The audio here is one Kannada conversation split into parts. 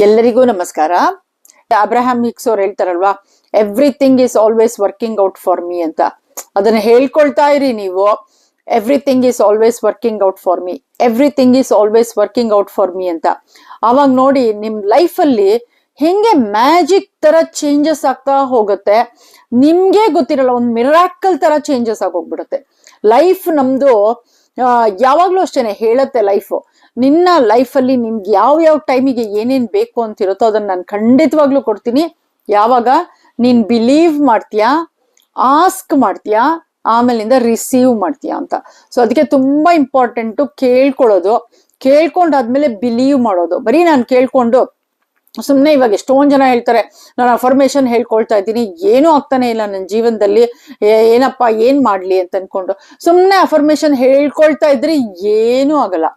ಎಲ್ಲರಿಗೂ ನಮಸ್ಕಾರ. ಅಬ್ರಹಾಂ ಹಿಕ್ಸ್ ಅವ್ರು ಹೇಳ್ತಾರಲ್ವಾ, everything is always working out for me ಅಂತ. ಅದನ್ನ ಹೇಳ್ಕೊಳ್ತಾ ಇರಿ ನೀವು. Everything is always working out for me, everything is always working out for me ಅಂತ. ಅವಾಗ ನೋಡಿ ನಿಮ್ ಲೈಫಲ್ಲಿ ಹೆಂಗೆ ಮ್ಯಾಜಿಕ್ ತರ ಚೇಂಜಸ್ ಆಗ್ತಾ ಹೋಗುತ್ತೆ. ನಿಮ್ಗೆ ಗೊತ್ತಿರಲ್ಲ, ಒಂದು ಮಿರಾಕಲ್ ತರ ಚೇಂಜಸ್ ಆಗೋಗ್ಬಿಡುತ್ತೆ ಲೈಫ್ ನಮ್ದು. ಯಾವಾಗ್ಲೂ ಅಷ್ಟೇನೆ ಹೇಳತ್ತೆ ಲೈಫು. ನಿನ್ನ ಲೈಫಲ್ಲಿ ನಿಮ್ಗೆ ಯಾವ ಟೈಮಿಗೆ ಏನೇನ್ ಬೇಕು ಅಂತಿರುತ್ತೋ ಅದನ್ನ ನಾನು ಖಂಡಿತವಾಗ್ಲೂ ಕೊಡ್ತೀನಿ. ಯಾವಾಗ ನೀನ್ ಬಿಲೀವ್ ಮಾಡ್ತೀಯಾ, ಆಸ್ಕ್ ಮಾಡ್ತೀಯಾ, ಆಮೇಲಿಂದ ರಿಸೀವ್ ಮಾಡ್ತೀಯಾ ಅಂತ. ಸೊ ಅದಕ್ಕೆ ತುಂಬಾ ಇಂಪಾರ್ಟೆಂಟು ಕೇಳ್ಕೊಳ್ಳೋದು. ಕೇಳ್ಕೊಂಡಾದ್ಮೇಲೆ ಬಿಲೀವ್ ಮಾಡೋದು. ಬರೀ ನಾನು ಕೇಳ್ಕೊಂಡು ಸುಮ್ನೆ ಇವಾಗ ಎಷ್ಟೊಂದ್ ಜನ ಹೇಳ್ತಾರೆ, ನಾನು ಅಫರ್ಮೇಶನ್ ಹೇಳ್ಕೊಳ್ತಾ ಇದ್ದೀನಿ, ಏನೂ ಆಗ್ತಾನೆ ಇಲ್ಲ ನನ್ನ ಜೀವನದಲ್ಲಿ, ಏನಪ್ಪಾ ಏನ್ ಮಾಡ್ಲಿ ಅಂತ ಅನ್ಕೊಂಡು ಸುಮ್ನೆ ಅಫರ್ಮೇಶನ್ ಹೇಳ್ಕೊಳ್ತಾ ಇದ್ರೆ ಏನೂ ಆಗಲ್ಲ.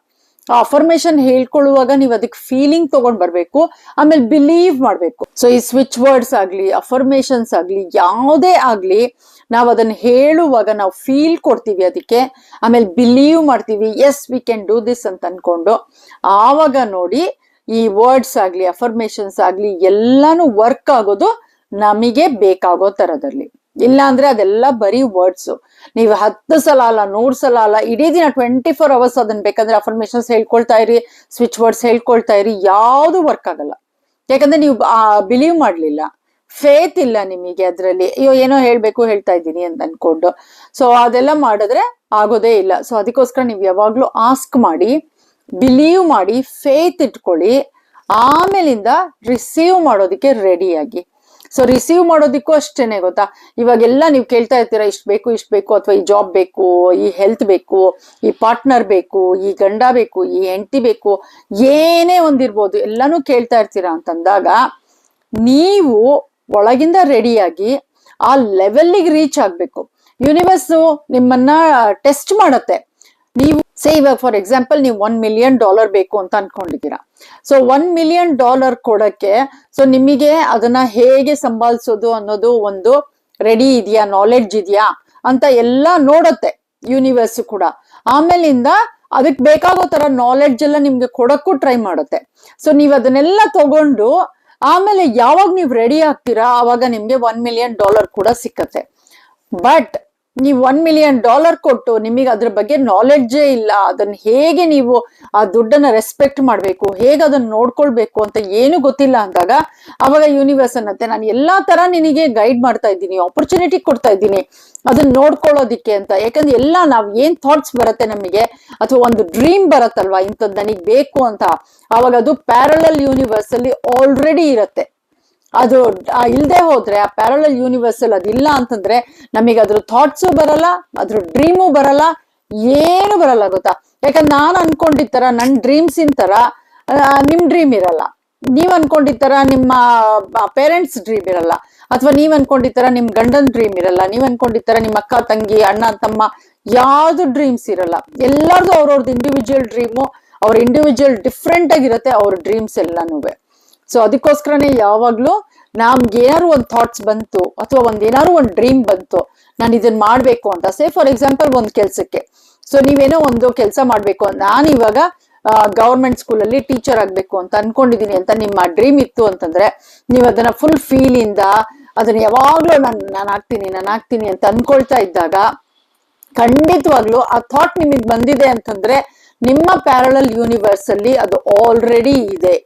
ಆ ಅಫರ್ಮೇಶನ್ ಹೇಳ್ಕೊಳ್ಳುವಾಗ ನೀವು ಅದಕ್ಕೆ ಫೀಲಿಂಗ್ ತಗೊಂಡ್ ಬರ್ಬೇಕು, ಆಮೇಲೆ ಬಿಲೀವ್ ಮಾಡ್ಬೇಕು. ಸೊ ಈ ಸ್ವಿಚ್ ವರ್ಡ್ಸ್ ಆಗ್ಲಿ, ಅಫರ್ಮೇಶನ್ಸ್ ಆಗ್ಲಿ, ಯಾವುದೇ ಆಗ್ಲಿ, ನಾವ್ ಅದನ್ನ ಹೇಳುವಾಗ ನಾವು ಫೀಲ್ ಕೊಡ್ತೀವಿ ಅದಕ್ಕೆ, ಆಮೇಲೆ ಬಿಲೀವ್ ಮಾಡ್ತೀವಿ. Yes we can do this ಅಂತ ಅನ್ಕೊಂಡು. ಆವಾಗ ನೋಡಿ ಈ ವರ್ಡ್ಸ್ ಆಗ್ಲಿ, ಅಫರ್ಮೇಶನ್ಸ್ ಆಗ್ಲಿ ಎಲ್ಲಾನು ವರ್ಕ್ ಆಗೋದು ನಮಗೆ ಬೇಕಾಗೋ ತರದಲ್ಲಿ. ಇಲ್ಲ ಅಂದ್ರೆ ಅದೆಲ್ಲ ಬರೀ ವರ್ಡ್ಸ್. ನೀವು 10 ಸಲ ಅಲ್ಲ, 100 ಸಲ ಅಲ್ಲ, ಇಡೀ ದಿನ 24 hours ಅದನ್ನ ಬೇಕಂದ್ರೆ ಅಫರ್ಮೇಶನ್ಸ್ ಹೇಳ್ಕೊಳ್ತಾ ಇರಿ, ಸ್ವಿಚ್ ವರ್ಡ್ಸ್ ಹೇಳ್ಕೊಳ್ತಾ ಇರಿ, ಯಾವ್ದು ವರ್ಕ್ ಆಗಲ್ಲ. ಯಾಕಂದ್ರೆ ನೀವು ಬಿಲೀವ್ ಮಾಡ್ಲಿಲ್ಲ, ಫೇತ್ ಇಲ್ಲ ನಿಮಗೆ ಅದ್ರಲ್ಲಿ. ಅಯ್ಯೋ ಏನೋ ಹೇಳ್ತಾ ಇದ್ದೀನಿ ಅಂತ ಅನ್ಕೊಂಡು. ಸೊ ಅದೆಲ್ಲ ಮಾಡಿದ್ರೆ ಆಗೋದೇ ಇಲ್ಲ. ಸೊ ಅದಕ್ಕೋಸ್ಕರ ನೀವು ಯಾವಾಗ್ಲೂ ಆಸ್ಕ್ ಮಾಡಿ, ಬಿಲೀವ್ ಮಾಡಿ, ಫೇತ್ ಇಟ್ಕೊಳ್ಳಿ, ಆಮೇಲಿಂದ ರಿಸೀವ್ ಮಾಡೋದಕ್ಕೆ ರೆಡಿಯಾಗಿ. ಸೊ ರಿಸೀವ್ ಮಾಡೋದಿಕ್ಕೂ ಅಷ್ಟೇನೆ ಗೊತ್ತಾ. ಇವಾಗೆಲ್ಲ ನೀವು ಕೇಳ್ತಾ ಇರ್ತೀರಾ, ಇಷ್ಟು ಬೇಕು, ಅಥವಾ ಈ ಜಾಬ್ ಬೇಕು, ಈ ಹೆಲ್ತ್ ಬೇಕು, ಈ ಪಾರ್ಟ್ನರ್ ಬೇಕು, ಈ ಗಂಡ ಬೇಕು, ಈ ಹೆಂಡತಿ ಬೇಕು, ಏನೇ ಒಂದಿರ್ಬೋದು, ಎಲ್ಲಾನು ಕೇಳ್ತಾ ಇರ್ತೀರಾ ಅಂತಂದಾಗ ನೀವು ಒಳಗಿಂದ ರೆಡಿಯಾಗಿ ಆ ಲೆವೆಲ್ಗೆ ರೀಚ್ ಆಗ್ಬೇಕು. ಯೂನಿವರ್ಸು ನಿಮ್ಮನ್ನ ಟೆಸ್ಟ್ ಮಾಡತ್ತೆ. ನೀವು ಇವಾಗ ಫಾರ್ ಎಕ್ಸಾಂಪಲ್ ನೀವು $1 million ಬೇಕು ಅಂತ ಅನ್ಕೊಂಡಿದ್ದೀರಾ. ಸೊ $1 million ಕೊಡಕ್ಕೆ ಸೊ ನಿಮಗೆ ಅದನ್ನ ಹೇಗೆ ಸಂಭಾಳಿಸೋದು ಅನ್ನೋದು ಒಂದು ರೆಡಿ ಇದೆಯಾ, ನಾಲೆಡ್ಜ್ ಇದೆಯಾ ಅಂತ ಎಲ್ಲ ನೋಡತ್ತೆ ಯೂನಿವರ್ಸ್ ಕೂಡ. ಆಮೇಲಿಂದ ಅದಕ್ಕೆ ಬೇಕಾಗೋ ತರ ನಾಲೆಡ್ಜ್ ಎಲ್ಲ ನಿಮ್ಗೆ ಕೊಡಕ್ಕೂ ಟ್ರೈ ಮಾಡುತ್ತೆ. ಸೊ ನೀವ್ ಅದನ್ನೆಲ್ಲ ತಗೊಂಡು ಆಮೇಲೆ ಯಾವಾಗ ನೀವು ರೆಡಿ ಆಗ್ತೀರಾ ಆವಾಗ ನಿಮ್ಗೆ $1 million ಕೂಡ ಸಿಕ್ಕತ್ತೆ. ಬಟ್ ನೀವು $1 million ಕೊಟ್ಟು ನಿಮಗೆ ಅದ್ರ ಬಗ್ಗೆ ನಾಲೆಡ್ಜೇ ಇಲ್ಲ, ಅದನ್ನ ಹೇಗೆ ನೀವು ಆ ದುಡ್ಡನ್ನ ರೆಸ್ಪೆಕ್ಟ್ ಮಾಡ್ಬೇಕು, ಹೇಗೆ ಅದನ್ನ ನೋಡ್ಕೊಳ್ಬೇಕು ಅಂತ ಏನು ಗೊತ್ತಿಲ್ಲ ಅಂದಾಗ ಅವಾಗ ಯೂನಿವರ್ಸ್ ಅನ್ನತ್ತೆ, ನಾನು ಎಲ್ಲಾ ತರ ನಿನಗೆ ಗೈಡ್ ಮಾಡ್ತಾ ಇದ್ದೀನಿ, ಆಪರ್ಚುನಿಟಿ ಕೊಡ್ತಾ ಇದ್ದೀನಿ ಅದನ್ನ ನೋಡ್ಕೊಳ್ಳೋದಿಕ್ಕೆ ಅಂತ. ಯಾಕಂದ್ರೆ ಎಲ್ಲ ನಾವ್ ಏನ್ ಥಾಟ್ಸ್ ಬರುತ್ತೆ ನಮಗೆ, ಅಥವಾ ಒಂದು ಡ್ರೀಮ್ ಬರತ್ತಲ್ವಾ, ಇಂಥದ್ದು ನನಗ್ ಬೇಕು ಅಂತ, ಅವಾಗ ಅದು ಪ್ಯಾರಲಲ್ ಯೂನಿವರ್ಸ್ ಅಲ್ಲಿ ಆಲ್ರೆಡಿ ಇರತ್ತೆ. ಅದು ಇಲ್ದೆ ಹೋದ್ರೆ ಆ ಪ್ಯಾರಲಲ್ ಯೂನಿವರ್ಸ್ ಅಲ್ಲಿ ಅದಿಲ್ಲ ಅಂತಂದ್ರೆ ನಮಗೆ ಅದ್ರ ಥಾಟ್ಸು ಬರಲ್ಲ, ಅದ್ರ ಡ್ರೀಮು ಬರಲ್ಲ, ಏನು ಬರಲ್ಲ ಗೊತ್ತಾ. ಯಾಕಂದ್ರೆ ನಾನು ಅನ್ಕೊಂಡಿರ್ತಾರ ನನ್ ಡ್ರೀಮ್ಸಿನ ತರ ನಿಮ್ ಡ್ರೀಮ್ ಇರಲ್ಲ, ನೀವ್ ಅನ್ಕೊಂಡಿರ್ತಾರ ನಿಮ್ಮ ಪೇರೆಂಟ್ಸ್ ಡ್ರೀಮ್ ಇರಲ್ಲ, ಅಥವಾ ನೀವ್ ಅನ್ಕೊಂಡಿರ್ತಾರ ನಿಮ್ ಗಂಡನ್ ಡ್ರೀಮ್ ಇರಲ್ಲ, ನೀವ್ ಅನ್ಕೊಂಡಿರ್ತಾರ ನಿಮ್ಮ ಅಕ್ಕ ತಂಗಿ ಅಣ್ಣ ತಮ್ಮ ಯಾವ್ದು ಡ್ರೀಮ್ಸ್ ಇರಲ್ಲ. ಎಲ್ಲಾರ್ದು ಅವ್ರವ್ರದ್ದು ಇಂಡಿವಿಜುವಲ್ ಡ್ರೀಮು, ಅವ್ರ ಇಂಡಿವಿಜುವಲ್ ಡಿಫ್ರೆಂಟ್ ಆಗಿರತ್ತೆ ಅವ್ರ ಡ್ರೀಮ್ಸ್ ಎಲ್ಲಾನು. ಸೊ ಅದಕ್ಕೋಸ್ಕರನೇ ಯಾವಾಗ್ಲೂ ನಮ್ಗೆ ಏನಾದ್ರು ಒಂದು ಥಾಟ್ಸ್ ಬಂತು, ಅಥವಾ ಏನಾದ್ರು ಒಂದು ಡ್ರೀಮ್ ಬಂತು, ನಾನು ಇದನ್ನ ಮಾಡ್ಬೇಕು ಅಂತ. ಸೇ ಫಾರ್ ಎಕ್ಸಾಂಪಲ್ ಒಂದ್ ಕೆಲ್ಸಕ್ಕೆ, ಸೊ ನೀವೇನೋ ಒಂದು ಕೆಲಸ ಮಾಡ್ಬೇಕು, ನಾನು ಇವಾಗ ಗವರ್ಮೆಂಟ್ ಸ್ಕೂಲಲ್ಲಿ ಟೀಚರ್ ಆಗ್ಬೇಕು ಅಂತ ಅನ್ಕೊಂಡಿದೀನಿ ಅಂತ ನಿಮ್ಮ ಡ್ರೀಮ್ ಇತ್ತು ಅಂತಂದ್ರೆ, ನೀವು ಅದನ್ನ ಫುಲ್ ಫೀಲ್ ಇಂದ ಅದನ್ನ ಯಾವಾಗ್ಲೂ ನಾನು ಆಗ್ತೀನಿ ಅಂತ ಅನ್ಕೊಳ್ತಾ ಇದ್ದಾಗ ಖಂಡಿತವಾಗ್ಲೂ ಆ ಥಾಟ್ ನಿಮಗ್ ಬಂದಿದೆ ಅಂತಂದ್ರೆ ನಿಮ್ಮ ಪ್ಯಾರಲಲ್ ಯೂನಿವರ್ಸ್ ಅಲ್ಲಿ ಅದು ಆಲ್ರೆಡಿ ಇದೆ.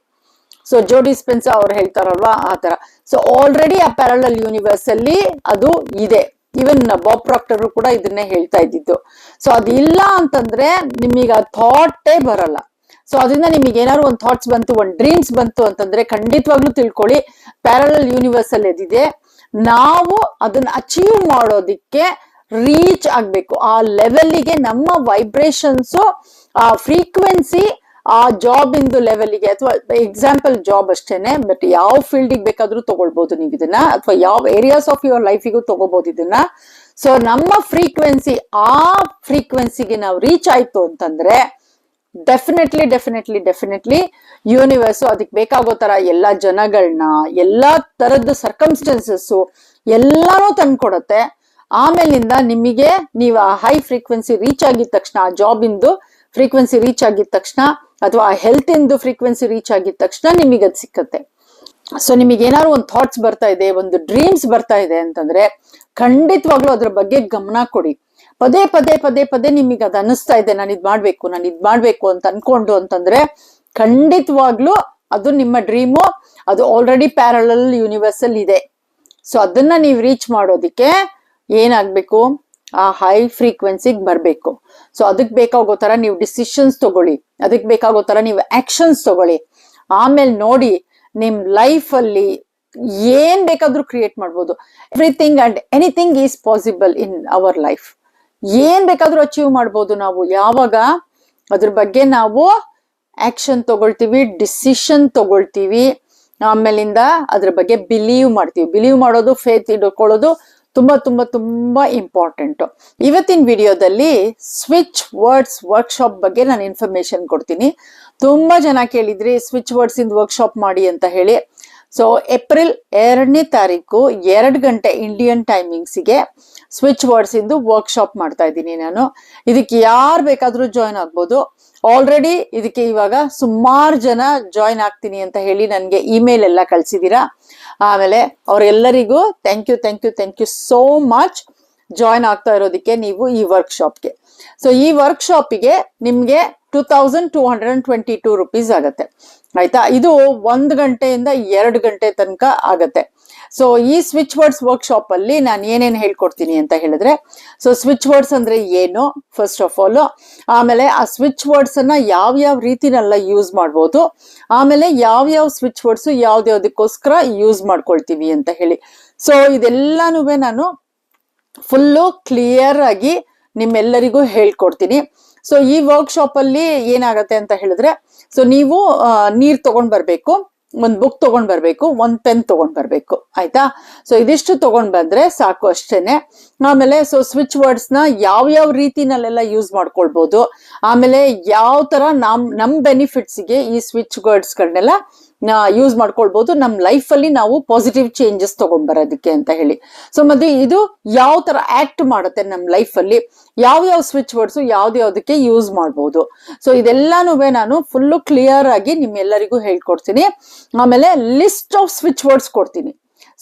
ಸೊ ಜೋ ಡಿಸ್ಪೆನ್ಸಾ ಅವ್ರು ಹೇಳ್ತಾರಲ್ವಾ ಆ ತರ. ಸೊ ಆಲ್ರೆಡಿ ಆ ಪ್ಯಾರಲಲ್ ಯೂನಿವರ್ಸ್ ಅಲ್ಲಿ ಅದು ಇದೆ. ಈವನ್ ಬಾಬ್ ಪ್ರಾಕ್ಟರ್ ಕೂಡ ಇದನ್ನೇ ಹೇಳ್ತಾ ಇದ್ದಿದ್ದು. ಸೊ ಅದಿಲ್ಲ ಅಂತಂದ್ರೆ ನಿಮಗೆ ಆ ಥಾಟೇ ಬರಲ್ಲ. ಸೊ ಅದರಿಂದ ನಿಮಗೆ ಏನಾದ್ರು ಒಂದು ಥಾಟ್ಸ್ ಬಂತು, ಒಂದು ಡ್ರೀಮ್ಸ್ ಬಂತು ಅಂತಂದ್ರೆ ಖಂಡಿತವಾಗ್ಲೂ ತಿಳ್ಕೊಳ್ಳಿ ಪ್ಯಾರಲಲ್ ಯೂನಿವರ್ಸ್ ಅಲ್ಲಿ ಅದಿದೆ. ನಾವು ಅದನ್ನ ಅಚೀವ್ ಮಾಡೋದಿಕ್ಕೆ ರೀಚ್ ಆಗ್ಬೇಕು ಆ ಲೆವೆಲ್ಗೆ. ನಮ್ಮ ವೈಬ್ರೇಷನ್ಸ್, ಆ ಫ್ರೀಕ್ವೆನ್ಸಿ ಆ ಜಾಬ್ ಇಂದು ಲೆವೆಲ್ಗೆ, ಅಥವಾ ಎಕ್ಸಾಂಪಲ್ ಜಾಬ್ ಅಷ್ಟೇನೆ, ಬಟ್ ಯಾವ ಫೀಲ್ಡಿಗೆ ಬೇಕಾದ್ರೂ ತಗೊಳ್ಬಹುದು ನೀವು ಇದನ್ನ, ಅಥವಾ ಯಾವ ಏರಿಯಾಸ್ ಆಫ್ ಯುವರ್ ಲೈಫಿಗೂ ತಗೋಬಹುದು ಇದನ್ನ. ಸೊ ನಮ್ಮ ಫ್ರೀಕ್ವೆನ್ಸಿ, ಆ ಫ್ರೀಕ್ವೆನ್ಸಿಗೆ ನಾವು ರೀಚ್ ಆಯ್ತು ಅಂತಂದ್ರೆ ಡೆಫಿನೆಟ್ಲಿ ಯೂನಿವರ್ಸ್ ಅದಕ್ಕೆ ಬೇಕಾಗೋ ತರ ಎಲ್ಲಾ ಜನಗಳನ್ನ, ಎಲ್ಲಾ ತರದ್ದು ಸರ್ಕಮ್ಸ್ಟೆನ್ಸಸ್ ಎಲ್ಲಾನು ತಂದ್ಕೊಡತ್ತೆ. ಆಮೇಲಿಂದ ನೀವು ಆ ಹೈ ಫ್ರೀಕ್ವೆನ್ಸಿ ರೀಚ್ ಆಗಿದ ತಕ್ಷಣ, ಆ ಜಾಬ್ ಇಂದು ಫ್ರೀಕ್ವೆನ್ಸಿ ರೀಚ್ ಆಗಿದ ತಕ್ಷಣ ಅಥವಾ ಆ ಹೆಲ್ತ್ ಇಂದು ಫ್ರೀಕ್ವೆನ್ಸಿ ರೀಚ್ ಆಗಿದ ತಕ್ಷಣ ನಿಮಗೆ ಅದು ಸಿಕ್ಕತ್ತೆ. ಸೊ ನಿಮಗೆ ಏನಾದ್ರು ಒಂದು ಥಾಟ್ಸ್ ಬರ್ತಾ ಇದೆ, ಒಂದು ಡ್ರೀಮ್ಸ್ ಬರ್ತಾ ಇದೆ ಅಂತಂದ್ರೆ ಖಂಡಿತವಾಗ್ಲೂ ಅದ್ರ ಬಗ್ಗೆ ಗಮನ ಕೊಡಿ. ಪದೇ ಪದೇ ಪದೇ ಪದೇ ನಿಮಗೆ ಅದು ಅನಿಸ್ತಾ ಇದೆ ನಾನು ಇದ್ ಮಾಡ್ಬೇಕು ಅಂತ ಅನ್ಕೊಂಡು ಅಂತಂದ್ರೆ ಖಂಡಿತವಾಗ್ಲೂ ಅದು ನಿಮ್ಮ ಡ್ರೀಮು, ಅದು ಆಲ್ರೆಡಿ ಪ್ಯಾರಲಲ್ ಯೂನಿವರ್ಸ್ ಅಲ್ಲಿ ಇದೆ. ಸೊ ಅದನ್ನ ನೀವು ರೀಚ್ ಮಾಡೋದಿಕ್ಕೆ ಏನಾಗ್ಬೇಕು, ಆ ಹೈ ಫ್ರೀಕ್ವೆನ್ಸಿಗೆ ಬರ್ಬೇಕು. ಸೊ ಅದಕ್ಕೆ ಬೇಕಾಗೋ ತರ ನೀವು ಡಿಸಿಷನ್ಸ್ ತಗೊಳ್ಳಿ, ಅದಕ್ಕೆ ಬೇಕಾಗೋ ತರ ನೀವು ಆಕ್ಷನ್ಸ್ ತಗೊಳ್ಳಿ. ಆಮೇಲೆ ನೋಡಿ ನಿಮ್ ಲೈಫ್ ಅಲ್ಲಿ ಏನ್ ಬೇಕಾದ್ರೂ ಕ್ರಿಯೇಟ್ ಮಾಡ್ಬೋದು. Everything and anything is possible in our life. ಏನ್ ಬೇಕಾದ್ರೂ ಅಚೀವ್ ಮಾಡ್ಬೋದು ನಾವು ಯಾವಾಗ ಅದ್ರ ಬಗ್ಗೆ ನಾವು ಆಕ್ಷನ್ ತಗೊಳ್ತೀವಿ, ಡಿಸಿಷನ್ ತಗೊಳ್ತೀವಿ, ಆಮೇಲಿಂದ ಅದ್ರ ಬಗ್ಗೆ ಬಿಲೀವ್ ಮಾಡ್ತೀವಿ. ಬಿಲೀವ್ ಮಾಡೋದು, ಫೇತ್ ಇಟ್ಕೊಳ್ಳೋದು ತುಂಬಾ ತುಂಬಾ ತುಂಬಾ ಇಂಪಾರ್ಟೆಂಟ್. ಇವತ್ತಿನ ವಿಡಿಯೋದಲ್ಲಿ ಸ್ವಿಚ್ ವರ್ಡ್ಸ್ ವರ್ಕ್ಶಾಪ್ ಬಗ್ಗೆ ನಾನು ಇನ್ಫಾರ್ಮೇಶನ್ ಕೊಡ್ತೀನಿ. ತುಂಬಾ ಜನ ಕೇಳಿದ್ರಿ ಸ್ವಿಚ್ ವರ್ಡ್ಸ್ ಇಂದ ವರ್ಕ್ಶಾಪ್ ಮಾಡಿ ಅಂತ ಹೇಳಿ. ಸೊ ಏಪ್ರಿಲ್ 2ನೇ ತಾರೀಕು 2 ಗಂಟೆ ಇಂಡಿಯನ್ ಟೈಮಿಂಗ್ಸ್ಗೆ ಸ್ವಿಚ್ ವರ್ಡ್ಸ್ ಇಂದು ವರ್ಕ್ಶಾಪ್ ಮಾಡ್ತಾ ಇದ್ದೀನಿ ನಾನು. ಇದಕ್ಕೆ ಯಾರು ಬೇಕಾದ್ರೂ ಜಾಯ್ನ್ ಆಗ್ಬೋದು. ಆಲ್ರೆಡಿ ಇದಕ್ಕೆ ಇವಾಗ ಸುಮಾರು ಜನ ಜಾಯ್ನ್ ಆಗ್ತೀನಿ ಅಂತ ಹೇಳಿ ನನಗೆ ಇಮೇಲ್ ಎಲ್ಲ ಕಳ್ಸಿದೀರಾ. ಆಮೇಲೆ ಅವರೆಲ್ಲರಿಗೂ thank you so much join ಆಗ್ತಾ ಇರೋದಕ್ಕೆ ನೀವು ಈ ವರ್ಕ್ಶಾಪ್ಗೆ. ಸೊ ಈ ವರ್ಕ್ಶಾಪಿಗೆ ನಿಮ್ಗೆ 2222 rupees ಆಗತ್ತೆ, ಆಯ್ತಾ. ಇದು 1 ಗಂಟೆಯಿಂದ 2 ಗಂಟೆ ತನಕ ಆಗತ್ತೆ. ಸೊ ಈ ಸ್ವಿಚ್ ವರ್ಡ್ಸ್ ವರ್ಕ್ಶಾಪ್ ಅಲ್ಲಿ ನಾನು ಏನೇನು ಹೇಳ್ಕೊಡ್ತೀನಿ ಅಂತ ಹೇಳಿದ್ರೆ, ಸೊ ಸ್ವಿಚ್ ವರ್ಡ್ಸ್ ಅಂದ್ರೆ ಏನು ಫಸ್ಟ್ ಆಫ್ ಆಲ್, ಆಮೇಲೆ ಆ ಸ್ವಿಚ್ ವರ್ಡ್ಸ್ ಅನ್ನ ಯಾವ ರೀತಿನೆಲ್ಲ ಯೂಸ್ ಮಾಡ್ಬೋದು, ಆಮೇಲೆ ಯಾವ ಸ್ವಿಚ್ ವರ್ಡ್ಸ್ ಯಾವ್ದಕ್ಕೋಸ್ಕರ ಯೂಸ್ ಮಾಡ್ಕೊಳ್ತೀವಿ ಅಂತ ಹೇಳಿ. ಸೊ ಇದೆಲ್ಲಾನು ನಾನು ಫುಲ್ಲು ಕ್ಲಿಯರ್ ಆಗಿ ನಿಮ್ಮೆಲ್ಲರಿಗೂ ಹೇಳ್ಕೊಡ್ತೀನಿ. ಸೊ ಈ ವರ್ಕ್ಶಾಪ್ ಅಲ್ಲಿ ಏನಾಗತ್ತೆ ಅಂತ ಹೇಳಿದ್ರೆ, ಸೊ ನೀವು ನೀರ್ ತಗೊಂಡ್ ಬರ್ಬೇಕು, ಒಂದ್ ಬುಕ್ ತಗೊಂಡ್ ಬರ್ಬೇಕು, ಒಂದ್ ಪೆನ್ ತಗೊಂಡ್ ಬರ್ಬೇಕು, ಆಯ್ತಾ. ಸೊ ಇದಿಷ್ಟು ತಗೊಂಡ್ ಬಂದ್ರೆ ಸಾಕು ಅಷ್ಟೇನೆ. ಆಮೇಲೆ ಸೊ ಸ್ವಿಚ್ ವರ್ಡ್ಸ್ ನ ಯಾವ ರೀತಿನಲ್ಲೆಲ್ಲ ಯೂಸ್ ಮಾಡ್ಕೊಳ್ಬಹುದು, ಆಮೇಲೆ ಯಾವ ತರ ನಮ್ ಬೆನಿಫಿಟ್ಸ್ಗೆ ಈ ಸ್ವಿಚ್ ವರ್ಡ್ಸ್ ಗಳನ್ನೆಲ್ಲ ಯೂಸ್ ಮಾಡ್ಕೊಳ್ಬಹುದು ನಮ್ ಲೈಫ್ ಅಲ್ಲಿ ನಾವು ಪಾಸಿಟಿವ್ ಚೇಂಜಸ್ ತಗೊಂಡ್ ಬರೋದಕ್ಕೆ ಅಂತ ಹೇಳಿ. ಸೊ ಮತ್ತೆ ಇದು ಯಾವ ತರ ಆಕ್ಟ್ ಮಾಡುತ್ತೆ ನಮ್ ಲೈಫ್ ಅಲ್ಲಿ, ಯಾವ ಸ್ವಿಚ್ ವರ್ಡ್ಸ್ ಯಾವ್ದಕ್ಕೆ ಯೂಸ್ ಮಾಡ್ಬೋದು. ಸೊ ಇದೆಲ್ಲಾನು ನಾನು ಫುಲ್ಲು ಕ್ಲಿಯರ್ ಆಗಿ ನಿಮ್ಮೆಲ್ಲರಿಗೂ ಹೇಳ್ಕೊಡ್ತೀನಿ. ಆಮೇಲೆ ಲಿಸ್ಟ್ ಆಫ್ ಸ್ವಿಚ್ ವರ್ಡ್ಸ್ ಕೊಡ್ತೀನಿ.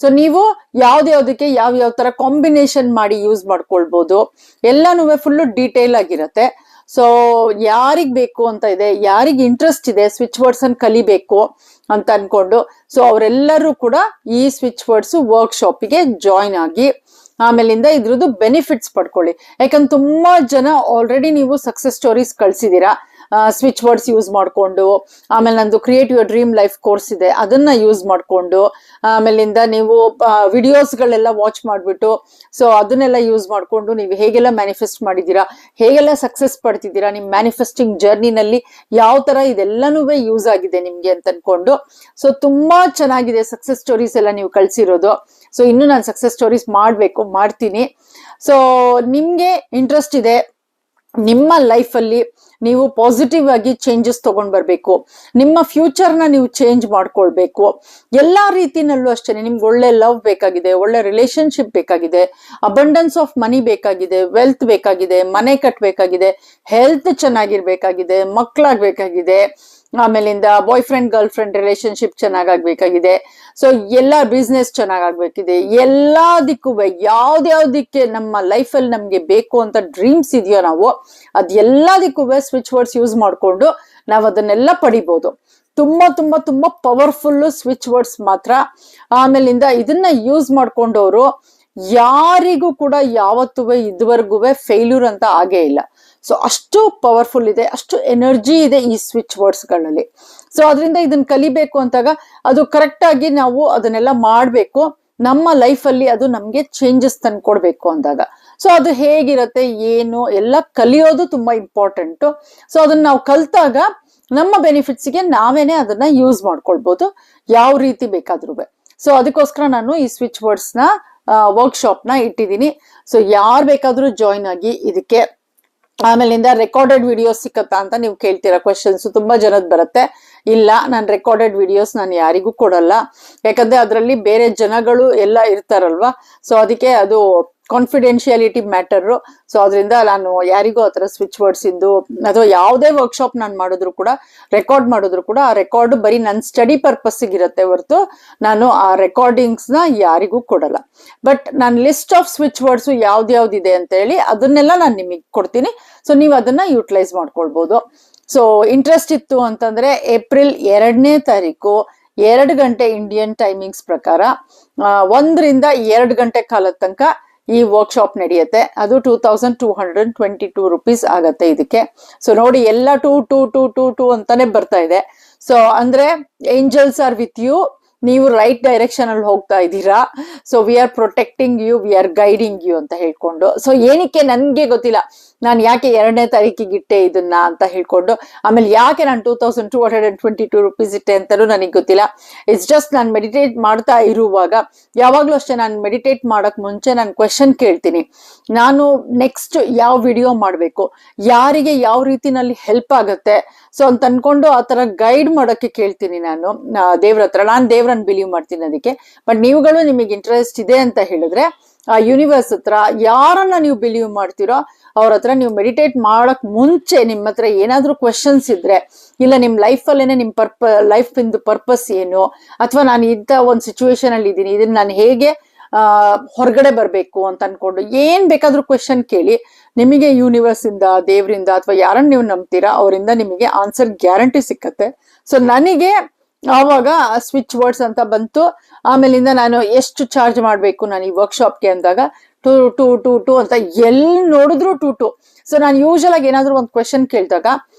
ಸೊ ನೀವು ಯಾವ್ದಕ್ಕೆ ಯಾವ ತರ ಕಾಂಬಿನೇಷನ್ ಮಾಡಿ ಯೂಸ್ ಮಾಡ್ಕೊಳ್ಬಹುದು ಎಲ್ಲಾನು ಫುಲ್ಲು ಡೀಟೇಲ್ ಆಗಿರತ್ತೆ. ಸೊ ಯಾರಿಗ್ ಬೇಕು ಅಂತ ಇದೆ, ಯಾರಿಗ್ ಇಂಟ್ರೆಸ್ಟ್ ಇದೆ ಸ್ವಿಚ್ ವರ್ಡ್ಸ್ ಅನ್ನು ಕಲಿಬೇಕು ಅಂತ ಅನ್ಕೊಂಡು, ಸೊ ಅವರೆಲ್ಲರೂ ಕೂಡ ಈ ಸ್ವಿಚ್ ವರ್ಡ್ಸ್ ವರ್ಕ್ಶಾಪಿಗೆ ಜಾಯ್ನ್ ಆಗಿ ಆಮೇಲಿಂದ ಇದ್ರದ್ದು ಬೆನಿಫಿಟ್ಸ್ ಪಡ್ಕೊಳ್ಳಿ. ಯಾಕಂದ್ರೆ ತುಂಬಾ ಜನ ಆಲ್ರೆಡಿ ನೀವು ಸಕ್ಸಸ್ ಸ್ಟೋರೀಸ್ ಕಳ್ಸಿದೀರಾ ಸ್ವಿಚ್ ವರ್ಡ್ಸ್ ಯೂಸ್ ಮಾಡ್ಕೊಂಡು. ಆಮೇಲೆ ನಂದು create your dream life course ಇದೆ, ಅದನ್ನ ಯೂಸ್ ಮಾಡ್ಕೊಂಡು, ಆಮೇಲಿಂದ ನೀವು ವಿಡಿಯೋಸ್ಗಳೆಲ್ಲ ವಾಚ್ ಮಾಡ್ಬಿಟ್ಟು ಸೊ ಅದನ್ನೆಲ್ಲ ಯೂಸ್ ಮಾಡ್ಕೊಂಡು ನೀವು ಹೇಗೆಲ್ಲ ಮ್ಯಾನಿಫೆಸ್ಟ್ ಮಾಡಿದೀರಾ, ಹೇಗೆಲ್ಲ ಸಕ್ಸಸ್ ಪಡ್ತಿದ್ದೀರಾ ನಿಮ್ ಮ್ಯಾನಿಫೆಸ್ಟಿಂಗ್ ಜರ್ನಿನಲ್ಲಿ, ಯಾವ ತರ ಇದೆಲ್ಲನೂ ಯೂಸ್ ಆಗಿದೆ ನಿಮ್ಗೆ ಅಂತ ಅನ್ಕೊಂಡು. ಸೊ ತುಂಬಾ ಚೆನ್ನಾಗಿದೆ ಸಕ್ಸಸ್ ಸ್ಟೋರೀಸ್ ಎಲ್ಲ ನೀವು ಕಳ್ಸಿರೋದು. ಸೊ ಇನ್ನು ನಾನು ಸಕ್ಸಸ್ ಸ್ಟೋರೀಸ್ ಮಾಡ್ತೀನಿ. ಸೊ ನಿಮ್ಗೆ ಇಂಟ್ರೆಸ್ಟ್ ಇದೆ ನಿಮ್ಮ ಲೈಫ್ ಅಲ್ಲಿ ನೀವು ಪಾಸಿಟಿವ್ ಆಗಿ ಚೇಂಜಸ್ ತಗೊಂಡ್ ಬರ್ಬೇಕು, ನಿಮ್ಮ ಫ್ಯೂಚರ್ ನ ನೀವು ಚೇಂಜ್ ಮಾಡ್ಕೊಳ್ಬೇಕು, ಎಲ್ಲಾ ರೀತಿನಲ್ಲೂ ಅಷ್ಟೇನೆ. ನಿಮ್ಗೆ ಒಳ್ಳೆ ಲವ್ ಬೇಕಾಗಿದೆ, ಒಳ್ಳೆ ರಿಲೇಶನ್ಶಿಪ್ ಬೇಕಾಗಿದೆ, ಅಬಂಡೆನ್ಸ್ ಆಫ್ ಮನಿ ಬೇಕಾಗಿದೆ, ವೆಲ್ತ್ ಬೇಕಾಗಿದೆ, ಮನೆ ಕಟ್ಟಬೇಕಾಗಿದೆ, ಹೆಲ್ತ್ ಚೆನ್ನಾಗಿರ್ಬೇಕಾಗಿದೆ, ಮಕ್ಕಳಾಗ್ಬೇಕಾಗಿದೆ, ಆಮೇಲಿಂದ boy friend girl friend relationship ಚೆನ್ನಾಗಾಗ್ಬೇಕಾಗಿದೆ. ಸೊ ಎಲ್ಲ ಬಿಸ್ನೆಸ್ ಚೆನ್ನಾಗಾಗ್ಬೇಕಿದೆ. ಎಲ್ಲದಕ್ಕೂ ಯಾವ್ದಕ್ಕೆ ನಮ್ಮ ಲೈಫ್ ಅಲ್ಲಿ ನಮ್ಗೆ ಬೇಕು ಅಂತ ಡ್ರೀಮ್ಸ್ ಇದೆಯೋ ನಾವು ಅದೆಲ್ಲದಕ್ಕೂ ಸ್ವಿಚ್ ವರ್ಡ್ಸ್ ಯೂಸ್ ಮಾಡ್ಕೊಂಡು ನಾವು ಅದನ್ನೆಲ್ಲ ಪಡಿಬಹುದು. ತುಂಬಾ ತುಂಬಾ ತುಂಬಾ ಪವರ್ಫುಲ್ ಸ್ವಿಚ್ ವರ್ಡ್ಸ್ ಮಾತ್ರ. ಆಮೇಲಿಂದ ಇದನ್ನ ಯೂಸ್ ಮಾಡ್ಕೊಂಡವರು ಯಾರಿಗೂ ಕೂಡ ಯಾವತ್ತೂ ಇದುವರೆಗೂ ಫೇಲ್ಯೂರ್ ಅಂತ ಆಗೇ ಇಲ್ಲ. ಸೊ ಅಷ್ಟು ಪವರ್ಫುಲ್ ಇದೆ, ಅಷ್ಟು ಎನರ್ಜಿ ಇದೆ ಈ ಸ್ವಿಚ್ ವರ್ಡ್ಸ್ ಗಳಲ್ಲಿ. ಸೊ ಅದರಿಂದ ಇದನ್ನ ಕಲಿಬೇಕು ಅಂತಾಗ ಅದು ಕರೆಕ್ಟ್ ಆಗಿ ನಾವು ಅದನ್ನೆಲ್ಲ ಮಾಡ್ಬೇಕು. ನಮ್ಮ ಲೈಫ್ ಅಲ್ಲಿ ಅದು ನಮ್ಗೆ ಚೇಂಜಸ್ ತಂದ್ಕೊಡ್ಬೇಕು ಅಂದಾಗ ಸೊ ಅದು ಹೇಗಿರತ್ತೆ ಏನು ಎಲ್ಲ ಕಲಿಯೋದು ತುಂಬಾ ಇಂಪಾರ್ಟೆಂಟ್. ಸೊ ಅದನ್ನ ನಾವು ಕಲ್ತಾಗ ನಮ್ಮ ಬೆನಿಫಿಟ್ಸ್ಗೆ ನಾವೇನೆ ಅದನ್ನ ಯೂಸ್ ಮಾಡ್ಕೊಳ್ಬಹುದು ಯಾವ ರೀತಿ ಬೇಕಾದ್ರೂ. ಸೊ ಅದಕ್ಕೋಸ್ಕರ ನಾನು ಈ ಸ್ವಿಚ್ ವರ್ಡ್ಸ್ ನ ವರ್ಕ್ಶಾಪ್ ನ ಇಟ್ಟಿದ್ದೀನಿ. ಸೊ ಯಾರು ಬೇಕಾದ್ರೂ ಜಾಯ್ನ್ ಆಗಿ ಇದಕ್ಕೆ. ಆಮೇಲಿಂದ ರೆಕಾರ್ಡೆಡ್ ವಿಡಿಯೋಸ್ ಸಿಕ್ಕತ್ತಾ ಅಂತ ನೀವು ಕೇಳ್ತೀರಾ ಕ್ವೆಶನ್ಸ್ ತುಂಬಾ ಜನದ್ ಬರುತ್ತೆ. ಇಲ್ಲ, ನಾನು ರೆಕಾರ್ಡೆಡ್ ವಿಡಿಯೋಸ್ ನಾನು ಯಾರಿಗೂ ಕೊಡಲ್ಲ, ಯಾಕಂದ್ರೆ ಅದರಲ್ಲಿ ಬೇರೆ ಜನಗಳು ಎಲ್ಲ ಇರ್ತಾರಲ್ವಾ. ಸೊ ಅದಕ್ಕೆ ಅದು ಕಾನ್ಫಿಡೆನ್ಶಿಯಾಲಿಟಿ ಮ್ಯಾಟರ್. ಸೊ ಅದರಿಂದ ನಾನು ಯಾರಿಗೂ ಆ ಥರ ಸ್ವಿಚ್ ವರ್ಡ್ಸ್ ಇಂದು ಅಥವಾ ಯಾವುದೇ ವರ್ಕ್ಶಾಪ್ ನಾನು ಮಾಡಿದ್ರು ಕೂಡ ರೆಕಾರ್ಡ್ ಮಾಡಿದ್ರು ಕೂಡ ಆ ರೆಕಾರ್ಡ್ ಬರೀ ನನ್ನ ಸ್ಟಡಿ ಪರ್ಪಸ್ಸಿಗೆ ಇರುತ್ತೆ ಹೊರತು ನಾನು ಆ ರೆಕಾರ್ಡಿಂಗ್ಸ್ನ ಯಾರಿಗೂ ಕೊಡಲ್ಲ. ಬಟ್ ನಾನು ಲಿಸ್ಟ್ ಆಫ್ ಸ್ವಿಚ್ ವರ್ಡ್ಸು ಯಾವ್ದ್ಯಾವ್ದಿದೆ ಅಂತ ಹೇಳಿ ಅದನ್ನೆಲ್ಲ ನಾನು ನಿಮಗೆ ಕೊಡ್ತೀನಿ. ಸೊ ನೀವು ಅದನ್ನ ಯುಟಿಲೈಸ್ ಮಾಡ್ಕೊಳ್ಬೋದು. ಸೊ ಇಂಟ್ರೆಸ್ಟ್ ಇತ್ತು ಅಂತಂದ್ರೆ ಏಪ್ರಿಲ್ 2ನೇ ತಾರೀಕು 2 ಗಂಟೆ ಇಂಡಿಯನ್ ಟೈಮಿಂಗ್ಸ್ ಪ್ರಕಾರ 1ರಿಂದ 2 ಗಂಟೆ ಕಾಲದ ತನಕ ಈ ವರ್ಕ್ಶಾಪ್ ನಡೆಯುತ್ತೆ. ಅದು 2222 ರುಪೀಸ್ ಆಗತ್ತೆ ಇದಕ್ಕೆ. ಸೊ ನೋಡಿ ಎಲ್ಲ 2 ಅಂತಾನೆ ಬರ್ತಾ ಇದೆ. ಸೊ ಅಂದ್ರೆ ಏಂಜಲ್ಸ್ ಆರ್ ವಿತ್ ಯು, ನೀವು ರೈಟ್ ಡೈರೆಕ್ಷನ್ ಅಲ್ಲಿ ಹೋಗ್ತಾ ಇದ್ದೀರಾ. So we are protecting you, we are guiding you ಅಂತ ಹೇಳ್ಕೊಂಡು. ಸೊ ಏನಕ್ಕೆ ನನ್ಗೆ ಗೊತ್ತಿಲ್ಲ, ನಾನು ಯಾಕೆ 2ನೇ ತಾರೀಕಿಗೆ ಇಟ್ಟೆ ಇದನ್ನ ಅಂತ ಹೇಳ್ಕೊಂಡು, ಆಮೇಲೆ ಯಾಕೆ ನಾನು 2222 ರುಪೀಸ್ ಇಟ್ಟೆ ಅಂತಲೂ ನನಗೆ ಗೊತ್ತಿಲ್ಲ. ಇಟ್ಸ್ ಜಸ್ಟ್ ನಾನು ಮೆಡಿಟೇಟ್ ಮಾಡ್ತಾ ಇರುವಾಗ ಯಾವಾಗ್ಲೂ ಅಷ್ಟೇ, ನಾನು ಮೆಡಿಟೇಟ್ ಮಾಡಕ್ ಮುಂಚೆ ನಾನು ಕ್ವೆಶನ್ ಕೇಳ್ತೀನಿ, ನಾನು ನೆಕ್ಸ್ಟ್ ಯಾವ ವಿಡಿಯೋ ಮಾಡಬೇಕು, ಯಾರಿಗೆ ಯಾವ ರೀತಿನಲ್ಲಿ ಹೆಲ್ಪ್ ಆಗತ್ತೆ ಸೊ ಅಂತ ಅನ್ಕೊಂಡು ಆ ತರ ಗೈಡ್ ಮಾಡೋಕ್ಕೆ ಕೇಳ್ತೀನಿ ನಾನು ದೇವ್ರ ಹತ್ರ. ನಾನು ದೇವ್ರನ್ನ ಬಿಲೀವ್ ಮಾಡ್ತೀನಿ ಅದಕ್ಕೆ. ಬಟ್ ನೀವುಗಳು ನಿಮಗೆ ಇಂಟ್ರೆಸ್ಟ್ ಇದೆ ಅಂತ ಹೇಳಿದ್ರೆ ಆ ಯೂನಿವರ್ಸ್ ಹತ್ರ ಯಾರನ್ನ ನೀವು ಬಿಲೀವ್ ಮಾಡ್ತೀರೋ ಅವ್ರ ಹತ್ರ ನೀವು ಮೆಡಿಟೇಟ್ ಮಾಡಕ್ ಮುಂಚೆ ನಿಮ್ಮ ಹತ್ರ ಏನಾದ್ರೂ ಕ್ವೆಶನ್ಸ್ ಇದ್ರೆ, ಇಲ್ಲ ನಿಮ್ ಲೈಫಲ್ಲೇನೆ ನಿಮ್ ಲೈಫ್ ಇಂದು ಪರ್ಪಸ್ ಏನು, ಅಥವಾ ನಾನು ಇಂಥ ಒಂದು ಸಿಚುವೇಶನ್ ಅಲ್ಲಿ ಇದ್ದೀನಿ, ಇದನ್ನ ನಾನು ಹೇಗೆ ಹೊರಗಡೆ ಬರ್ಬೇಕು ಅಂತ ಅನ್ಕೊಂಡು ಏನ್ ಬೇಕಾದ್ರೂ ಕ್ವೆಶನ್ ಕೇಳಿ. ನಿಮಗೆ ಯೂನಿವರ್ಸ್ ಇಂದ, ದೇವರಿಂದ ಅಥವಾ ಯಾರನ್ನ ನೀವು ನಂಬ್ತೀರಾ ಅವರಿಂದ ನಿಮಗೆ ಆನ್ಸರ್ ಗ್ಯಾರಂಟಿ ಸಿಕ್ಕತ್ತೆ. ಸೊ ನನಗೆ ಆವಾಗ ಸ್ವಿಚ್ ವರ್ಡ್ಸ್ ಅಂತ ಬಂತು. ಆಮೇಲಿಂದ ನಾನು ಎಷ್ಟು ಚಾರ್ಜ್ ಮಾಡಬೇಕು ನಾನು ಈ ವರ್ಕ್ಶಾಪ್ಗೆ ಅಂದಾಗ 2 ಅಂತ ಎಲ್ಲಿ ನೋಡಿದ್ರು 2. ಸೊ ನಾನು ಯೂಶಲ್ ಆಗಿ ಏನಾದ್ರು ಒಂದು ಕ್ವೆಶನ್ ಕೇಳಿದಾಗ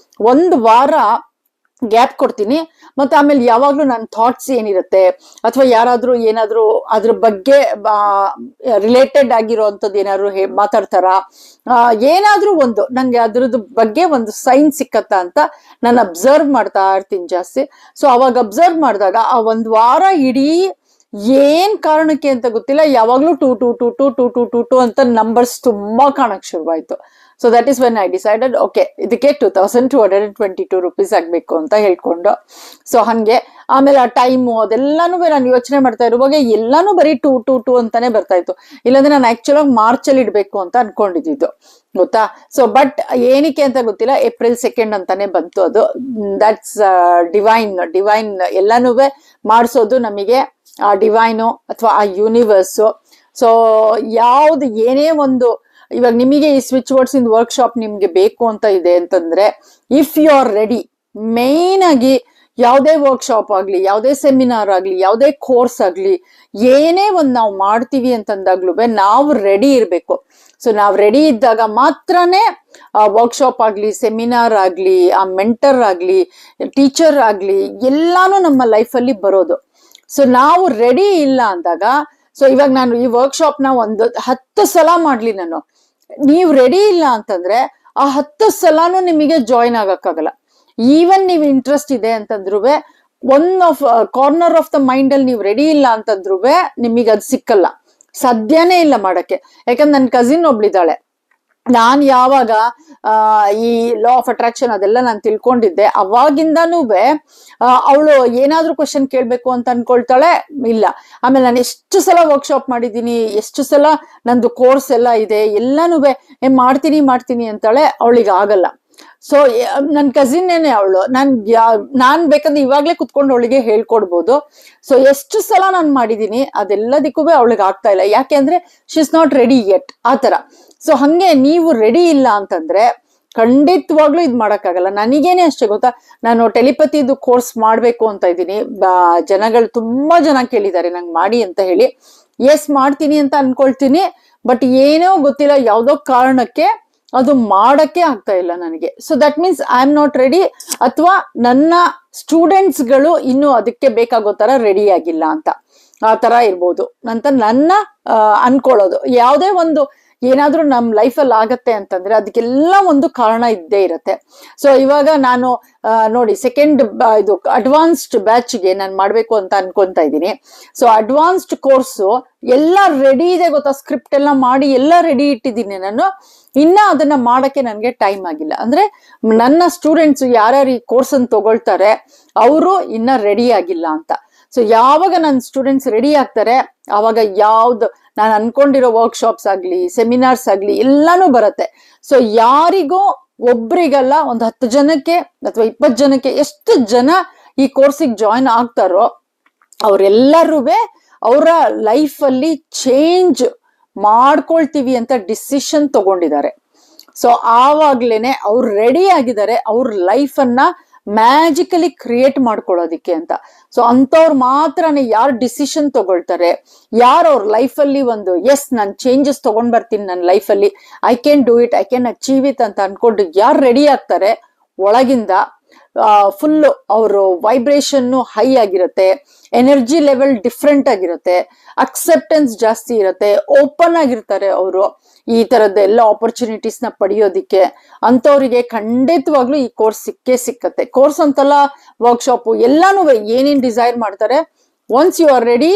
1 ವಾರ ಗ್ಯಾಪ್ ಕೊಡ್ತೀನಿ. ಮತ್ತೆ ಆಮೇಲೆ ಯಾವಾಗ್ಲೂ ನನ್ನ ಥಾಟ್ಸ್ ಏನಿರುತ್ತೆ ಅಥವಾ ಯಾರಾದ್ರೂ ಏನಾದ್ರು ಅದ್ರ ಬಗ್ಗೆ ರಿಲೇಟೆಡ್ ಆಗಿರೋಂಥದ್ದು ಏನಾದ್ರು ಮಾತಾಡ್ತಾರ, ಏನಾದ್ರೂ ಒಂದು ನಂಗೆ ಅದ್ರದ್ದು ಬಗ್ಗೆ ಒಂದು ಸೈನ್ ಸಿಕ್ಕತ್ತ ಅಂತ ನಾನು ಅಬ್ಸರ್ವ್ ಮಾಡ್ತಾ ಇರ್ತೀನಿ ಜಾಸ್ತಿ. ಸೊ ಅವಾಗ ಅಬ್ಸರ್ವ್ ಮಾಡಿದಾಗ ಆ 1 ವಾರ ಇಡೀ ಏನ್ ಕಾರಣಕ್ಕೆ ಅಂತ ಗೊತ್ತಿಲ್ಲ, ಯಾವಾಗ್ಲೂ 2 ಅಂತ ನಂಬರ್ಸ್ ತುಂಬಾ ಕಾಣಕ್ ಶುರುವಾಯ್ತು. So that is when I decided okay ಇದಕ್ಕೆ 2222 ರುಪೀಸ್ ಆಗ್ಬೇಕು ಅಂತ ಹೇಳ್ಕೊಂಡು. ಸೊ ಹಂಗೆ ಆಮೇಲೆ ಆ ಟೈಮು ಅದೆಲ್ಲಾನು ನಾನು ಯೋಚನೆ ಮಾಡ್ತಾ ಇರುವಾಗ ಎಲ್ಲಾನು ಬರೀ 2 ಅಂತಾನೆ ಬರ್ತಾ ಇತ್ತು. ಇಲ್ಲಾಂದ್ರೆ ನಾನು ಆಕ್ಚುಲ್ ಆಗಿ ಮಾರ್ಚ್ ಅಲ್ಲಿ ಇಡ್ಬೇಕು ಅಂತ ಅನ್ಕೊಂಡಿದ್ದು ಗೊತ್ತಾ. ಸೊ ಬಟ್ ಏನಕ್ಕೆ ಅಂತ ಗೊತ್ತಿಲ್ಲ, ಏಪ್ರಿಲ್ 2 ಅಂತಾನೆ ಬಂತು ಅದು. ದಟ್ಸ್ ಡಿವೈನ್ ಎಲ್ಲಾನು ಮಾಡಿಸೋದು ನಮಗೆ ಆ ಡಿವೈನು ಅಥವಾ ಆ ಯೂನಿವರ್ಸು. ಸೊ ಯಾವ್ದು ಏನೇ ಒಂದು ಇವಾಗ ನಿಮಗೆ ಈ ಸ್ವಿಚ್ ವರ್ಡ್ಸ್ ಇನ್ ವರ್ಕ್ಶಾಪ್ ನಿಮ್ಗೆ ಬೇಕು ಅಂತ ಇದೆ ಅಂತಂದ್ರೆ, if you are ready, main ಆಗಿ ಯಾವುದೇ ವರ್ಕ್ಶಾಪ್ ಆಗ್ಲಿ, ಯಾವುದೇ ಸೆಮಿನಾರ್ ಆಗ್ಲಿ, ಯಾವುದೇ ಕೋರ್ಸ್ ಆಗ್ಲಿ, ಏನೇ ಒಂದು ನಾವು ಮಾಡ್ತೀವಿ ಅಂತಂದಾಗ್ಲೂ ನಾವು ರೆಡಿ ಇರ್ಬೇಕು. ಸೊ ನಾವು ರೆಡಿ ಇದ್ದಾಗ ಮಾತ್ರನೇ ಆ ವರ್ಕ್ಶಾಪ್ ಆಗ್ಲಿ, ಸೆಮಿನಾರ್ ಆಗ್ಲಿ, ಆ ಮೆಂಟರ್ ಆಗ್ಲಿ, ಟೀಚರ್ ಆಗ್ಲಿ ಎಲ್ಲಾನು ನಮ್ಮ ಲೈಫಲ್ಲಿ ಬರೋದು. ಸೊ ನಾವು ರೆಡಿ ಇಲ್ಲ ಅಂದಾಗ, ಸೊ ಇವಾಗ ನಾನು ಈ ವರ್ಕ್ಶಾಪ್ ನ 10 ಸಲ ಮಾಡ್ಲಿ, ನಾನು ನೀವು ರೆಡಿ ಇಲ್ಲ ಅಂತಂದ್ರೆ ಆ 10 ಸಲನೂ ನಿಮಗೆ ಜಾಯಿನ್ ಆಗಕ್ಕಾಗಲ್ಲ. ಈವನ್ ನೀವು ಇಂಟ್ರೆಸ್ಟ್ ಇದೆ ಅಂತಂದ್ರು ಕಾರ್ನರ್ ಆಫ್ ದ ಮೈಂಡ್ ಅಲ್ಲಿ ನೀವು ರೆಡಿ ಇಲ್ಲ ಅಂತಂದ್ರು ನಿಮಗೆ ಅದು ಸಿಕ್ಕಲ್ಲ, ಸಾಧ್ಯನೇ ಇಲ್ಲ ಮಾಡಕ್ಕೆ. ಯಾಕಂದ್ರೆ ನನ್ನ ಕಸಿನ್ ಒಬ್ಳಿದ್ದಾಳೆ, ನಾನ್ ಯಾವಾಗ ಈ ಲಾ ಆಫ್ ಅಟ್ರಾಕ್ಷನ್ ಅದೆಲ್ಲ ನಾನು ತಿಳ್ಕೊಂಡಿದ್ದೆ ಅವಾಗಿಂದಾನು ಅವಳು ಏನಾದ್ರೂ ಕ್ವಶನ್ ಕೇಳ್ಬೇಕು ಅಂತ ಅನ್ಕೊಳ್ತಾಳೆ, ಇಲ್ಲ. ಆಮೇಲೆ ನಾನು ಎಷ್ಟು ಸಲ ವರ್ಕ್ಶಾಪ್ ಮಾಡಿದ್ದೀನಿ, ಎಷ್ಟು ಸಲ ನಂದು ಕೋರ್ಸ್ ಎಲ್ಲ ಇದೆ, ಎಲ್ಲಾನು ಮಾಡ್ತೀನಿ ಅಂತಾಳೆ, ಅವಳಿಗೆ ಆಗಲ್ಲ. ಸೊ ನನ್ ಕಸಿನ್ ಏನೇ ಅವಳು, ನಾನ್ ಬೇಕಾದ್ರೆ ಇವಾಗ್ಲೇ ಕುತ್ಕೊಂಡು ಅವಳಿಗೆ ಹೇಳ್ಕೊಡ್ಬೋದು. ಸೊ ಎಷ್ಟು ಸಲ ನಾನು ಮಾಡಿದೀನಿ ಅದೆಲ್ಲದಕ್ಕೂ ಅವಳಿಗೆ ಆಗ್ತಾ ಇಲ್ಲ. ಯಾಕೆ ಅಂದ್ರೆ she is not ready yet ಆ ತರ. ಸೊ ಹಂಗೆ ನೀವು ರೆಡಿ ಇಲ್ಲ ಅಂತಂದ್ರೆ ಖಂಡಿತವಾಗ್ಲೂ ಇದ್ ಮಾಡಕ್ಕಾಗಲ್ಲ. ನನಗೇನೆ ಅಷ್ಟೇ ಗೊತ್ತಾ, ನಾನು ಟೆಲಿಪತಿದು ಕೋರ್ಸ್ ಮಾಡ್ಬೇಕು ಅಂತ ಇದ್ದೀನಿ. ಜನಗಳು ತುಂಬಾ ಜನ ಕೇಳಿದ್ದಾರೆ ನಂಗೆ ಮಾಡಿ ಅಂತ ಹೇಳಿ. ಎಸ್ ಮಾಡ್ತೀನಿ ಅಂತ ಅನ್ಕೊಳ್ತೀನಿ, ಬಟ್ ಏನೋ ಗೊತ್ತಿಲ್ಲ, ಯಾವ್ದೋ ಕಾರಣಕ್ಕೆ ಅದು ಮಾಡಕ್ಕೆ ಆಗ್ತಾ ಇಲ್ಲ ನನಗೆ. So that means I am not ready, ಅಥವಾ ನನ್ನ ಸ್ಟೂಡೆಂಟ್ಸ್ಗಳು ಇನ್ನು ಅದಕ್ಕೆ ಬೇಕಾಗೋ ತರ ರೆಡಿ ಆಗಿಲ್ಲ ಅಂತ ಆ ತರ ಇರ್ಬೋದು ಅಂತ ನನ್ನ ಅನ್ಕೊಳ್ಳೋದು. ಯಾವುದೇ ಒಂದು ಏನಾದ್ರೂ ನಮ್ ಲೈಫಲ್ಲಿ ಆಗತ್ತೆ ಅಂತಂದ್ರೆ ಅದಕ್ಕೆಲ್ಲ ಒಂದು ಕಾರಣ ಇದ್ದೇ ಇರತ್ತೆ. ಸೊ ಇವಾಗ ನಾನು ನೋಡಿ ಇದು ಅಡ್ವಾನ್ಸ್ಡ್ ಬ್ಯಾಚ್ಗೆ ನಾನು ಮಾಡ್ಬೇಕು ಅಂತ ಅನ್ಕೊಂತಾ ಇದ್ದೀನಿ. ಸೊ ಅಡ್ವಾನ್ಸ್ಡ್ ಕೋರ್ಸು ಎಲ್ಲ ರೆಡಿ ಇದೆ ಗೊತ್ತಾ, ಸ್ಕ್ರಿಪ್ಟ್ ಎಲ್ಲ ಮಾಡಿ ಎಲ್ಲ ರೆಡಿ ಇಟ್ಟಿದ್ದೀನಿ ನಾನು. ಇನ್ನ ಅದನ್ನ ಮಾಡಕ್ಕೆ ನನ್ಗೆ ಟೈಮ್ ಆಗಿಲ್ಲ. ಅಂದ್ರೆ ನನ್ನ ಸ್ಟೂಡೆಂಟ್ಸ್ ಯಾರ್ಯಾರು ಈ ಕೋರ್ಸ್ ಅನ್ನು ತಗೊಳ್ತಾರೆ ಅವರು ಇನ್ನ ರೆಡಿ ಆಗಿಲ್ಲ ಅಂತ. ಸೊ ಯಾವಾಗ ನನ್ನ ಸ್ಟೂಡೆಂಟ್ಸ್ ರೆಡಿ ಆಗ್ತಾರೆ ಆವಾಗ ನಾನು ಅನ್ಕೊಂಡಿರೋ ವರ್ಕ್ಶಾಪ್ಸ್ ಆಗಲಿ, ಸೆಮಿನಾರ್ಸ್ ಆಗಲಿ ಎಲ್ಲಾನು ಬರುತ್ತೆ. ಸೊ ಯಾರಿಗೋ ಒಬ್ರಿಗಲ್ಲ, ಒಂದು 10 ಜನಕ್ಕೆ ಅಥವಾ 20 ಜನಕ್ಕೆ ಎಷ್ಟು ಜನ ಈ ಕೋರ್ಸಿಗೆ ಜಾಯಿನ್ ಆಗ್ತಾರೋ ಅವರೆಲ್ಲರೂ ಅವರ ಲೈಫಲ್ಲಿ ಚೇಂಜ್ ಮಾಡ್ಕೊಳ್ತೀವಿ ಅಂತ ಡಿಸಿಷನ್ ತಗೊಂಡಿದ್ದಾರೆ. ಸೊ ಆವಾಗ್ಲೇನೆ ಅವ್ರು ರೆಡಿ ಆಗಿದ್ದಾರೆ ಅವ್ರ ಲೈಫನ್ನ ಮ್ಯಾಜಿಕಲಿ ಕ್ರಿಯೇಟ್ ಮಾಡ್ಕೊಳ್ಳೋದಿಕ್ಕೆ ಅಂತ. ಸೊ ಅಂಥವ್ರು ಮಾತ್ರನೇ ಯಾರು ಡಿಸಿಷನ್ ತಗೊಳ್ತಾರೆ, ಯಾರು ಅವ್ರ ಲೈಫಲ್ಲಿ ಒಂದು ಎಸ್ ನಾನು ಚೇಂಜಸ್ ತಗೊಂಡ್ ಬರ್ತೀನಿ ನನ್ನ ಲೈಫಲ್ಲಿ, I can do it, I can achieve it ಅಂತ ಅನ್ಕೊಂಡು ಯಾರು ರೆಡಿ ಆಗ್ತಾರೆ ಒಳಗಿಂದ, ಫುಲ್ಲು ಅವರು ವೈಬ್ರೇಷನ್ನು ಹೈ ಆಗಿರುತ್ತೆ, ಎನರ್ಜಿ ಲೆವೆಲ್ ಡಿಫ್ರೆಂಟ್ ಆಗಿರುತ್ತೆ, ಅಕ್ಸೆಪ್ಟೆನ್ಸ್ ಜಾಸ್ತಿ ಇರುತ್ತೆ, ಓಪನ್ ಆಗಿರ್ತಾರೆ ಅವರು ಈ ತರದ್ದೆಲ್ಲ ಆಪರ್ಚುನಿಟೀಸ್ ನ ಪಡೆಯೋದಿಕ್ಕೆ. ಅಂತವ್ರಿಗೆ ಖಂಡಿತವಾಗ್ಲೂ ಈ ಕೋರ್ಸ್ ಸಿಕ್ಕತ್ತೆ. ಕೋರ್ಸ್ ಅಂತಲ್ಲ, ವರ್ಕ್ಶಾಪ್ ಎಲ್ಲಾನು ಏನೇನ್ ಡಿಸೈರ್ ಮಾಡ್ತಾರೆ, once you are ready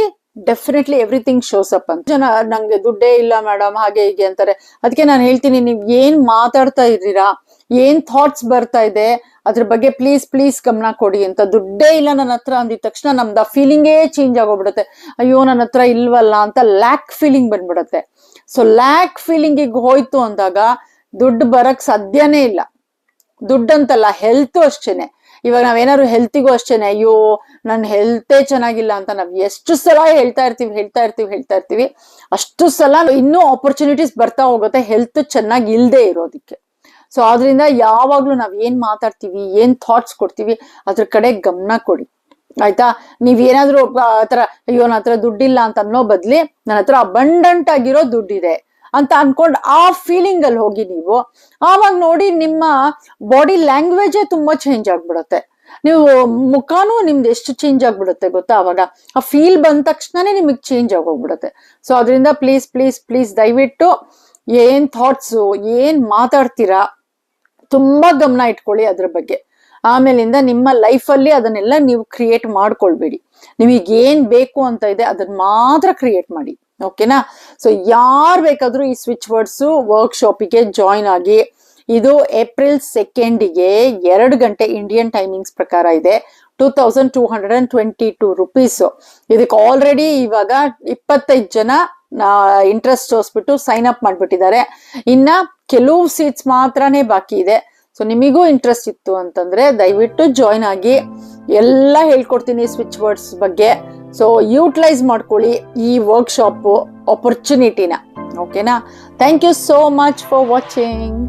definitely everything shows up ಅಂತ. ಜನ ನಂಗೆ ದುಡ್ಡೇ ಇಲ್ಲ ಮೇಡಮ್ ಹಾಗೆ ಹೀಗೆ ಅಂತಾರೆ. ಅದಕ್ಕೆ ನಾನು ಹೇಳ್ತೀನಿ, ನೀವ್ ಏನ್ ಮಾತಾಡ್ತಾ ಇದ್ದೀರಾ, ಏನ್ ಥಾಟ್ಸ್ ಬರ್ತಾ ಇದೆ ಅದ್ರ ಬಗ್ಗೆ ಪ್ಲೀಸ್ ಗಮನ ಕೊಡಿ ಅಂತ. ದುಡ್ಡೇ ಇಲ್ಲ ನನ್ನ ಹತ್ರ ಅಂದಿದ ತಕ್ಷಣ ನಮ್ದು ಆ ಫೀಲಿಂಗೇ ಚೇಂಜ್ ಆಗೋಗ್ಬಿಡುತ್ತೆ. ಅಯ್ಯೋ ನನ್ನ ಹತ್ರ ಇಲ್ವಲ್ಲ ಅಂತ ಲ್ಯಾಕ್ ಫೀಲಿಂಗ್ ಬಂದ್ಬಿಡತ್ತೆ. ಸೊ ಲ್ಯಾಕ್ ಫೀಲಿಂಗಿಗೆ ಹೋಯ್ತು ಅಂದಾಗ ದುಡ್ಡು ಬರಕ್ ಸಾಧ್ಯನೇ ಇಲ್ಲ. ದುಡ್ಡಂತಲ್ಲ, ಹೆಲ್ತ್ ಅಷ್ಟೇನೆ. ಇವಾಗ ನಾವೇನಾದ್ರು ಹೆಲ್ತಿಗೂ ಅಷ್ಟೇನೆ, ಅಯ್ಯೋ ನನ್ನ ಹೆಲ್ತೇ ಚೆನ್ನಾಗಿಲ್ಲ ಅಂತ ನಾವ್ ಎಷ್ಟು ಸಲ ಹೇಳ್ತಾ ಇರ್ತೀವಿ, ಅಷ್ಟು ಸಲ ಇನ್ನೂ ಆಪರ್ಚುನಿಟೀಸ್ ಬರ್ತಾ ಹೋಗುತ್ತೆ ಹೆಲ್ತ್ ಚೆನ್ನಾಗಿ ಇಲ್ದೇ ಇರೋದಿಕ್ಕೆ. ಸೊ ಆದ್ರಿಂದ ಯಾವಾಗ್ಲೂ ನಾವ್ ಏನ್ ಮಾತಾಡ್ತೀವಿ, ಏನ್ ಥಾಟ್ಸ್ ಕೊಡ್ತೀವಿ ಅದ್ರ ಕಡೆ ಗಮನ ಕೊಡಿ, ಆಯ್ತಾ. ನೀವ್ ಏನಾದ್ರು ಆತರ ಅಯ್ಯೋ ನನ್ನ ಹತ್ರ ದುಡ್ಡಿಲ್ಲ ಅಂತ ಅನ್ನೋ ಬದ್ಲಿ ನನ್ನ ಹತ್ರ ಅಬಂಡೆಂಟ್ ಆಗಿರೋ ದುಡ್ಡಿದೆ ಅಂತ ಅನ್ಕೊಂಡ್ ಆ ಫೀಲಿಂಗ್ ಅಲ್ಲಿ ಹೋಗಿ ನೀವು, ಆವಾಗ ನೋಡಿ ನಿಮ್ಮ ಬಾಡಿ ಲ್ಯಾಂಗ್ವೇಜೇ ತುಂಬಾ ಚೇಂಜ್ ಆಗ್ಬಿಡುತ್ತೆ. ನೀವು ಮುಖಾನು ನಿಮ್ದು ಎಷ್ಟು ಚೇಂಜ್ ಆಗ್ಬಿಡುತ್ತೆ ಗೊತ್ತಾ. ಅವಾಗ ಆ ಫೀಲ್ ಬಂದ ತಕ್ಷಣನೇ ನಿಮಗ್ ಚೇಂಜ್ ಆಗೋಗ್ಬಿಡುತ್ತೆ. ಸೊ ಅದರಿಂದ ಪ್ಲೀಸ್ ದಯವಿಟ್ಟು ಏನ್ ಥಾಟ್ಸು, ಏನ್ ಮಾತಾಡ್ತೀರಾ ತುಂಬಾ ಗಮನ ಇಟ್ಕೊಳ್ಳಿ ಅದ್ರ ಬಗ್ಗೆ. ಆಮೇಲಿಂದ ನಿಮ್ಮ ಲೈಫಲ್ಲಿ ಅದನ್ನೆಲ್ಲ ನೀವು ಕ್ರಿಯೇಟ್ ಮಾಡ್ಕೊಳ್ಬೇಡಿ. ನಿಮಗೆ ಏನ್ ಬೇಕು ಅಂತ ಇದೆ ಅದನ್ನ ಮಾತ್ರ ಕ್ರಿಯೇಟ್ ಮಾಡಿ, ಓಕೆನಾ. ಸೊ ಯಾರು ಬೇಕಾದ್ರೂ ಈ ಸ್ವಿಚ್ ವರ್ಡ್ಸ್ ವರ್ಕ್ಶಾಪಿಗೆ ಜಾಯಿನ್ ಆಗಿ. ಇದು ಏಪ್ರಿಲ್ 2ಗೆ 2 ಗಂಟೆ ಇಂಡಿಯನ್ ಟೈಮಿಂಗ್ಸ್ ಪ್ರಕಾರ ಇದೆ. 2222 ರುಪೀಸ್. ಇದಕ್ಕೆ ಆಲ್ರೆಡಿ ಇವಾಗ 25 ಜನ ಇಂಟ್ರೆಸ್ಟ್ ತೋರಿಸ್ಬಿಟ್ಟು ಸೈನ್ ಅಪ್ ಮಾಡ್ಬಿಟ್ಟಿದ್ದಾರೆ. ಇನ್ನ ಕೆಲವು ಸೀಟ್ಸ್ ಮಾತ್ರನೇ ಬಾಕಿ ಇದೆ. ಸೊ ನಿಮಗೂ ಇಂಟ್ರೆಸ್ಟ್ ಇತ್ತು ಅಂತಂದ್ರೆ ದಯವಿಟ್ಟು ಜಾಯಿನ್ ಆಗಿ. ಎಲ್ಲ ಹೇಳ್ಕೊಡ್ತೀನಿ ಸ್ವಿಚ್ ವರ್ಡ್ಸ್ ಬಗ್ಗೆ. ಸೊ ಯೂಟಿಲೈಸ್ ಮಾಡ್ಕೊಳ್ಳಿ ಈ ವರ್ಕ್ಶಾಪ್ ಆಪರ್ಚುನಿಟಿನ, ಓಕೆನಾ. Thank you so much for watching.